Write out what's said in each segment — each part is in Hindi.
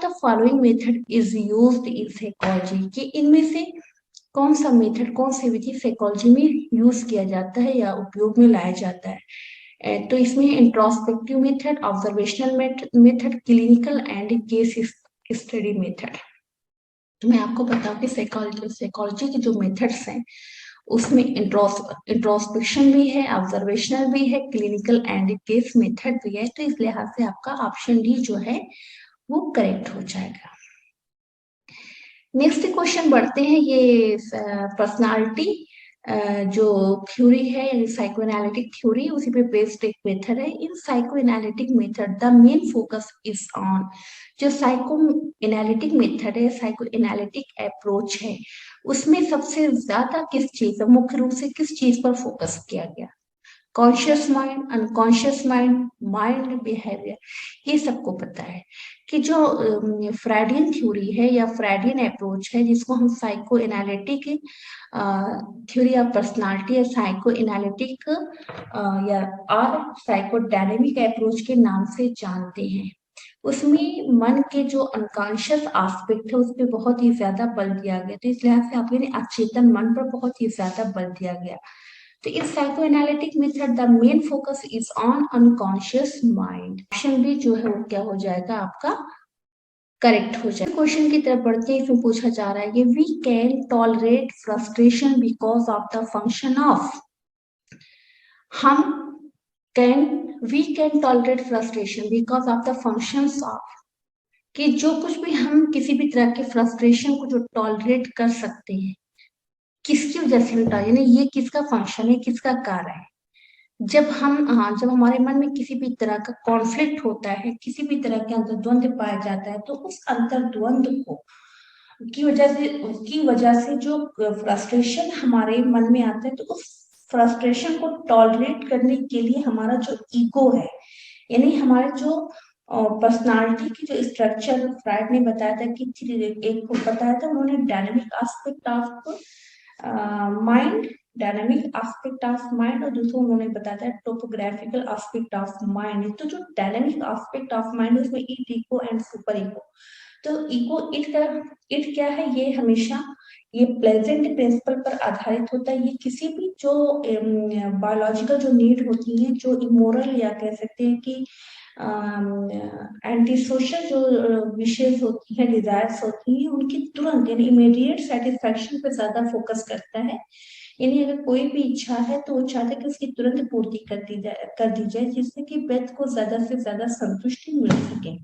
The following method is used in psychology, कि इनमें से कौन सा मेथड, कौन सी विधि साइकोलॉजी में यूज किया जाता है या उपयोग में लाया जाता है। तो इसमें introspective method, observational method, clinical and case study method. तो मैं आपको बताऊं कि साइकोलॉजी के जो मेथड्स हैं उसमें इंट्रोस्पेक्शन भी है, ऑब्जर्वेशनल भी है, क्लिनिकल एंड केस मेथड भी है। तो इस लिहाज से आपका ऑप्शन डी जो है वो करेक्ट हो जाएगा। नेक्स्ट क्वेश्चन बढ़ते हैं। ये पर्सनालिटी जो थ्योरी है यानी साइको एनालिटिक थ्योरी, उसी पे बेस्ड एक मेथड है। In psychoanalytic method the main focus is on, जो साइको एनालिटिक मेथड है, साइको एनालिटिक अप्रोच है, उसमें सबसे ज्यादा किस चीज, मुख्य रूप से किस चीज पर फोकस किया गया? Conscious mind, unconscious mind, mind behaviour. ये सबको पता है कि जो फ्राइडियन थ्योरी है या फ्राइडियन अप्रोच है, जिसको हम psycho analytic theory of personality या साइको एनालिटिक या और साइको डायनेमिक अप्रोच के नाम से जानते हैं, उसमें मन के जो अनकॉन्शियस एस्पेक्ट है उस पर बहुत ही ज्यादा बल दिया गया। तो इस लिहाज से आप अचेतन मन पर बहुत ही ज्यादा बल दिया गया। तो इस psychoanalytic method the main focus is on unconscious mind. Option B जो है वो क्या हो जाएगा आपका? करेक्ट हो जाएगा। क्वेश्चन की तरफ बढ़ते हैं। इसमें पूछा जा रहा है कि we can tolerate frustration because of the function of, हम can we can tolerate frustration because of the functions of, कि जो कुछ भी हम किसी भी तरह के फ्रस्ट्रेशन को जो टॉलरेट कर सकते हैं, किसकी वजह से होता है, यानी ये किसका फंक्शन है, किसका कार्य है? जब हम, हाँ, जब हमारे मन में किसी भी तरह का कॉन्फ्लिक्ट होता है, किसी भी तरह के अंतर द्वंद पाया जाता है, तो उस अंतर द्वंद को की वजह से, उसकी वजह से जो फ्रस्ट्रेशन हमारे मन में आता है, तो उस फ्रस्ट्रेशन को टॉलरेट करने के लिए हमारा जो ईगो है, यानी हमारे जो पर्सनालिटी की जो स्ट्रक्चर फ्राइड ने बताया था कि एक को बताया था उन्होंने dynamic aspect of mind, dynamic aspect of mind, और दूसरा उन्होंने बताया था टोपोग्राफिकल एस्पेक्ट ऑफ माइंड। तो जो डायनामिक एस्पेक्ट ऑफ माइंड उसमें ईट, इको एंड सुपर इको। तो इको इट क्या है, ये हमेशा ये प्लेजेंट प्रिंसिपल पर आधारित होता है। ये किसी भी जो बायोलॉजिकल जो नीड होती है, जो इमोरल या कह सकते हैं कि एंटी सोशल जो विशेष होती है, डिजायर्स होती हैं, उनकी तुरंत यानी इमीडिएट सेटिस्फेक्शन पे ज्यादा फोकस करता है। यानी अगर कोई भी इच्छा है तो वो चाहता है कि उसकी तुरंत पूर्ति कर दी जाए, जिससे कि व्यक्ति को ज्यादा से ज्यादा संतुष्टि मिल सके।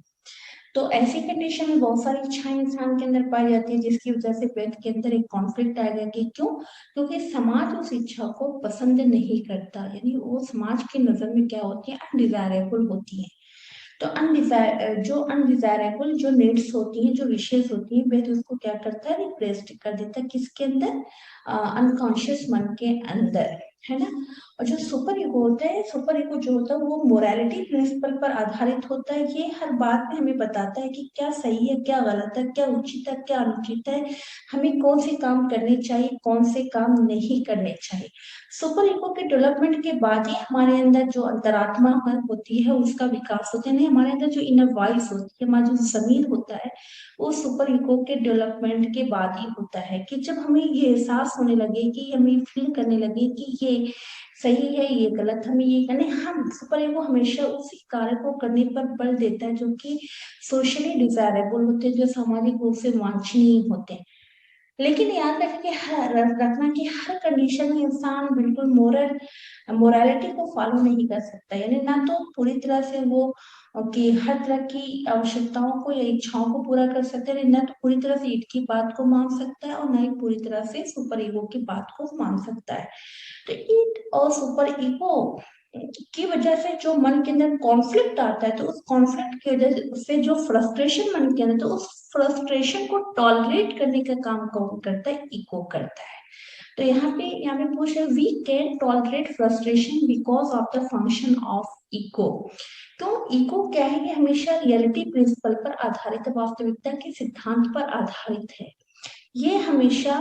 तो ऐसी कंडीशन में बहुत सारी इच्छाएं इंसान के अंदर पाई जाती है, जिसकी वजह से व्यक्ति के अंदर एक कॉन्फ्लिक्ट आएगा कि क्यों? क्योंकि समाज उस इच्छा को पसंद नहीं करता, यानी वो समाज की नजर में क्या होती है, अनडिजायरेबल होती है। तो अनडिजायरेबल जो नीड्स होती हैं, जो विशेष होती हैं, व्यक्ति उसको क्या करता है, रिप्रेस कर देता है, किसके अंदर? अनकॉन्शियस मन के अंदर, है ना। और जो सुपर ईगो होता है, सुपर ईगो जो होता है वो मोरालिटी प्रिंसिपल पर आधारित होता है। ये हर बात में हमें बताता है कि क्या सही है, क्या गलत है, क्या उचित है, क्या अनुचित है, हमें कौन से काम करने चाहिए, कौन से काम नहीं करने चाहिए। सुपर ईगो के डेवलपमेंट के बाद ही हमारे अंदर जो अंतरात्मा होती है उसका विकास होता है। नहीं, हमारे अंदर जो इनर वॉइस होती है, हमारा जो जमीर होता है, वो सुपर ईगो के डेवलपमेंट के बाद ही होता है। कि जब हमें ये एहसास होने लगे, कि हमें फील करने लगे कि ये सही है, ये गलत, हमें ये करने, हम सुपर ईगो हमेशा उसी कार्य को करने पर बल देता है जो कि सोशली डिजायरेबल होते हैं, जो सामाजिक रूप से वांछनीय होते हैं। लेकिन याद रखना कि हर कंडीशन में इंसान बिल्कुल मोरालिटी को फॉलो नहीं कर सकता। यानी ना तो पूरी तरह से वो कि हर तरह की आवश्यकताओं को या इच्छाओं को पूरा कर सकता है, ना तो पूरी तरह से ईट की बात को मान सकता है, और ना ही पूरी तरह से सुपर ईगो की बात को मान सकता है। तो ईट और सुपर ईगो की वजह से जो मन के अंदर कॉन्फ्लिक्ट आता है, तो उस कॉन्फ्लिक्ट की वजह से जो फ्रस्ट्रेशन मन के अंदर, तो उस फ्रस्ट्रेशन को टॉलरेट करने का काम कौन करता है? ईगो करता है। तो यहाँ पे पूछ रहे, we can tolerate frustration because of the function of ego. तो ईगो क्या है, ये हमेशा रियलिटी प्रिंसिपल पर आधारित है, वास्तविकता के सिद्धांत पर आधारित है। ये हमेशा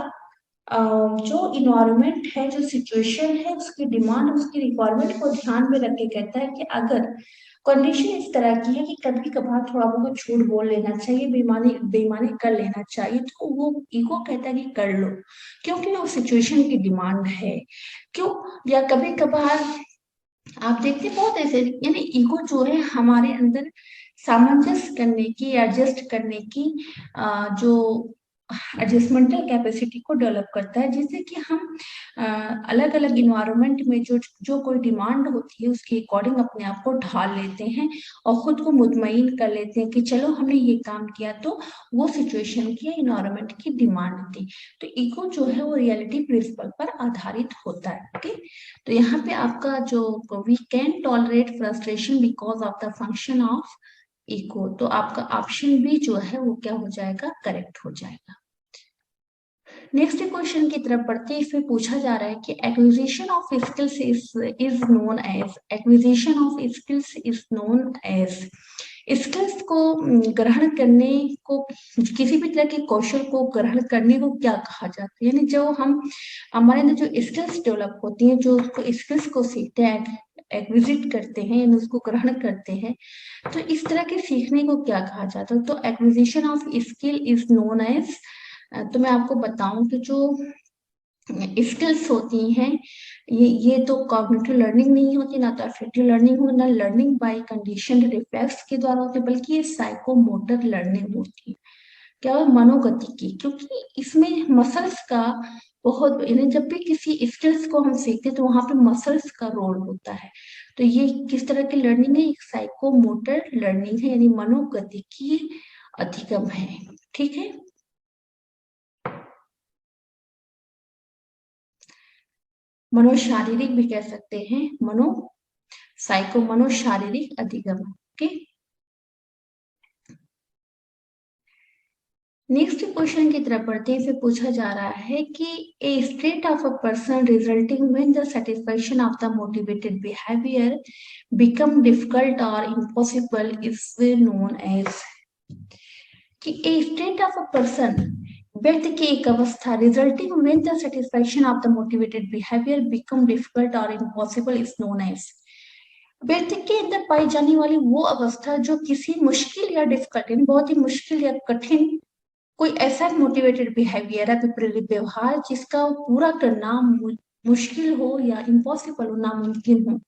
जो इन्वायरमेंट है, जो सिचुएशन है, उसकी डिमांड, उसकी रिक्वायरमेंट को ध्यान में रख के कहता है कि अगर कंडीशन इस तरह की है कि कभी कभार थोड़ा बहुत झूठ बोल लेना चाहिए, बेईमानी बेईमानी कर लेना चाहिए, तो वो ईगो कहता है कि कर लो, क्योंकि वो सिचुएशन की डिमांड है। क्यों? या कभी कभार आप देखते हैं बहुत ऐसे, यानी ईगो जो है हमारे अंदर सामंजस्य करने की, एडजस्ट करने की जो एडजस्टमेंटल कैपेसिटी को डेवलप करता है, जिससे कि हम अलग अलग इन्वायरमेंट में जो जो कोई डिमांड होती है उसके अकॉर्डिंग अपने आप को ढाल लेते हैं और खुद को मुतमईन कर लेते हैं कि चलो हमने ये काम किया तो वो सिचुएशन की या इन्वायरमेंट की डिमांड थी। तो ईगो जो है वो रियलिटी प्रिंसिपल पर आधारित होता है। ओके, तो यहाँ पे आपका जो we can tolerate frustration because of the function of ego, तो आपका ऑप्शन बी जो है वो क्या हो जाएगा, करेक्ट हो जाएगा। नेक्स्ट क्वेश्चन की तरफ बढ़ते हैं। इसमें पूछा जा रहा है कि acquisition of skills is known as, acquisition of skills is known as, skills को ग्रहण करने को, किसी भी तरह के कौशल को ग्रहण करने को क्या कहा जाता है? यानी जो हम हमारे अंदर जो स्किल्स डेवलप होती हैं, जो उसको स्किल्स को सीखते हैं, एक्विजिट करते हैं यानी उसको ग्रहण करते हैं, तो इस तरह के सीखने को क्या कहा जाता है? तो acquisition of skill is known as, तो मैं आपको बताऊं कि जो स्किल्स होती हैं ये तो कॉग्निटिव लर्निंग नहीं होती, ना तो अफेक्टिव लर्निंग हो, ना लर्निंग बाय कंडीशन रिफ्लेक्स के द्वारा होती है, बल्कि ये साइकोमोटर लर्निंग होती है। क्या है? मनोगति की, क्योंकि इसमें मसल्स का बहुत, यानी जब भी किसी स्किल्स को हम सीखते हैं तो वहां पे मसल्स का रोल होता है। तो ये किस तरह की लर्निंग है? एक साइकोमोटर लर्निंग है, यानी मनोगति की अधिगम है। ठीक है, मनोशारीरिक भी कह सकते हैं, मनोशारीरिक अधिगम। ओके, नेक्स्ट क्वेश्चन की तरफ बढ़ते हैं। इसे पूछा जा रहा है कि a state of a person resulting when the satisfaction of the motivated behaviour become difficult और इम्पॉसिबल इज नोन एज, कि a state of a person, व्यक्ति की एक अवस्था, resulting when the satisfaction of the motivated behaviour become difficult और इम्पॉसिबल इज नोन एज, व्यक्ति के अंदर पाई जाने वाली वो अवस्था जो किसी मुश्किल या डिफिकल्ट, यानी बहुत ही मुश्किल या कठिन कोई ऐसा मोटिवेटेड बिहेवियर है, विपरीत व्यवहार, जिसका पूरा करना मुश्किल हो या इम्पॉसिबल हो, नामुमकिन हो,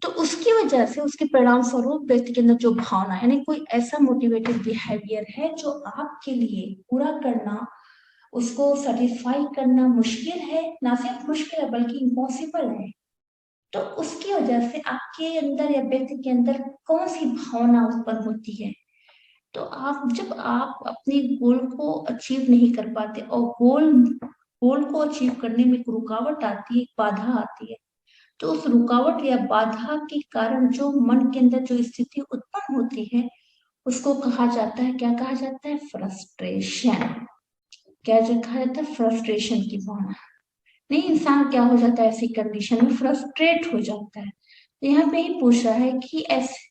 तो उसकी वजह से उसके परिणाम स्वरूप व्यक्ति के अंदर जो भावना, यानी कोई ऐसा मोटिवेटेड बिहेवियर है जो आपके लिए पूरा करना, उसको सेटिस्फाई करना मुश्किल है, ना सिर्फ मुश्किल है बल्कि इम्पॉसिबल है, तो उसकी वजह से आपके अंदर या व्यक्ति के अंदर कौन सी भावना उत्पन्न होती है? तो आप जब आप अपने गोल को अचीव नहीं कर पाते और गोल गोल को अचीव करने में एक रुकावट आती है, एक बाधा आती है, तो उस रुकावट या बाधा के कारण जो मन के अंदर जो स्थिति उत्पन्न होती है उसको कहा जाता है, क्या कहा जाता है? फ्रस्ट्रेशन। क्या जो कहा जाता है? फ्रस्ट्रेशन की भावना। नहीं, इंसान क्या हो जाता है ऐसी कंडीशन में? फ्रस्ट्रेट हो जाता है। तो यहाँ पे ही पूछ रहा है कि ऐसे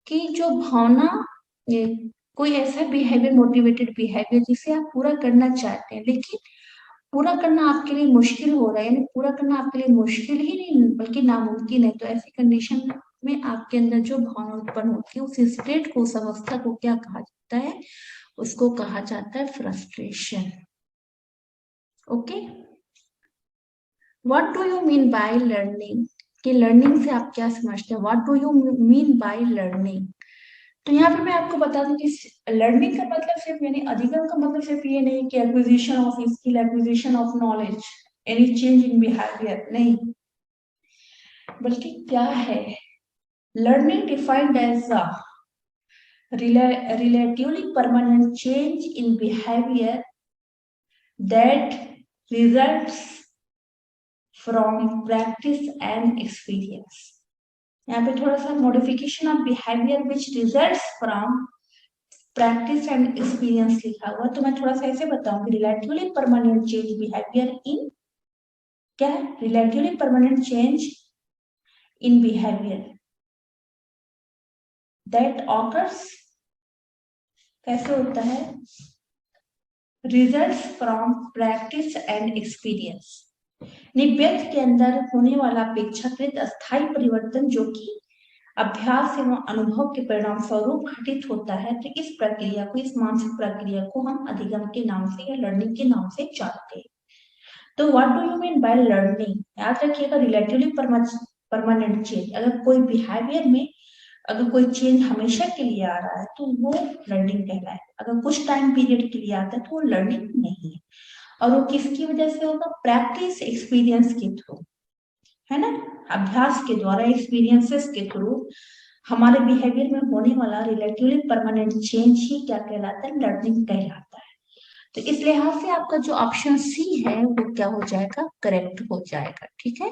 कि जो भावना, ये कोई ऐसा बिहेवियर, मोटिवेटेड बिहेवियर जिसे आप पूरा करना चाहते हैं लेकिन पूरा करना आपके लिए मुश्किल हो रहा है, यानी पूरा करना आपके लिए मुश्किल ही नहीं बल्कि नामुमकिन है, तो ऐसी कंडीशन में आपके अंदर जो भावना उत्पन्न होती है उस स्टेट को, उस अवस्था को क्या कहा जाता है? उसको कहा जाता है frustration. Okay, what do you mean by learning, कि लर्निंग से आप क्या समझते हैं? What do you mean by learning? तो यहाँ पे मैं आपको बता दूं कि लर्निंग का मतलब सिर्फ, यानी अधिगम का मतलब सिर्फ ये नहीं कि acquisition of skill, acquisition of knowledge, any change in behaviour, नहीं, बल्कि क्या है? Learning defined as a relatively permanent change in behavior that results from practice and experience। यहाँ पे थोड़ा सा modification of behaviour which results from practice and experience लिखा हुआ, तो मैं थोड़ा सा ऐसे बताऊंगी, relatively permanent change behaviour in, क्या है? Relatively permanent change in behaviour that occurs, कैसे होता है? Results from practice and experience, व्यक्ति के अंदर होने वाला अपेक्षाकृत अस्थायी परिवर्तन जो कि अभ्यास एवं अनुभव के परिणाम स्वरूप घटित होता है, तो इस प्रक्रिया को, इस मानसिक प्रक्रिया को हम अधिगम के नाम से या लर्निंग के नाम से जानते हैं। तो what do you mean by learning? याद रखिएगा, रिलेटिवली परमानेंट चेंज। अगर कोई बिहेवियर में अगर कोई चेंज हमेशा के लिए आ रहा है तो वो लर्निंग कहलाए, अगर कुछ टाइम पीरियड के लिए आता है तो वो लर्निंग नहीं है। और वो किसकी वजह से होगा? प्रैक्टिस, एक्सपीरियंस के थ्रू, है ना, अभ्यास के द्वारा, एक्सपीरियंसेस के थ्रू हमारे बिहेवियर में होने वाला रिलेटिवली परमानेंट चेंज ही क्या कहलाता है? लर्निंग कहलाता है। तो इस लिहाज से आपका जो ऑप्शन सी है वो क्या हो जाएगा? करेक्ट हो जाएगा। ठीक है।